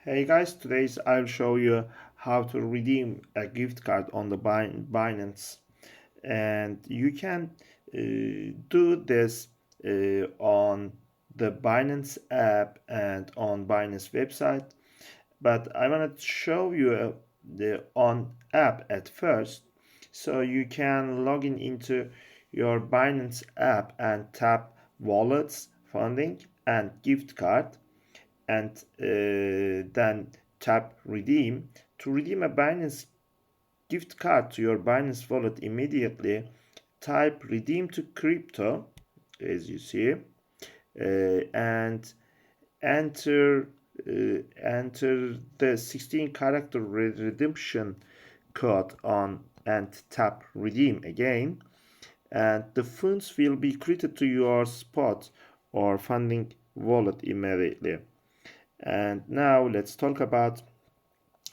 Hey guys, today I'll show you how to redeem a gift card on the Binance, and you can do this on the Binance app and on Binance website. But I want to show you the on app at first, so you can log in into your Binance app and tap wallets, funding, and gift card and then tap redeem. To redeem a Binance gift card to your Binance wallet immediately, type redeem to crypto as you see, and enter enter the 16 character redemption code on and tap redeem again, and the funds will be credited to your spot or funding wallet immediately. And now let's talk about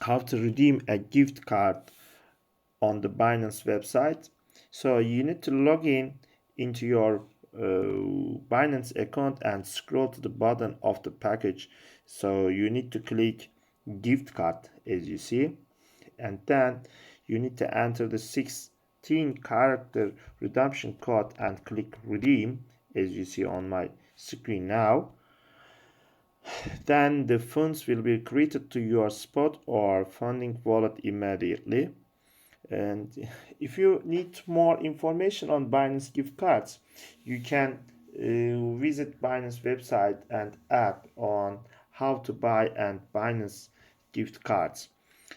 how to redeem a gift card on the Binance website. So you need to log in into your Binance account and scroll to the bottom of the package. So you need to click gift card as you see, and then you need to enter the 16 character redemption code and click redeem as you see on my screen now. Then the funds will be credited to your spot or funding wallet immediately. And if you need more information on Binance gift cards, you can visit Binance website and app on how to buy and Binance gift cards.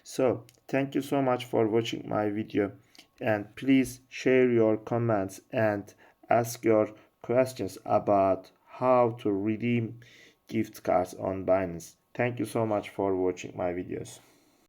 So thank you so much for watching my video, and please share your comments and ask your questions about how to redeem gift cards on Binance. Thank you so much for watching my videos.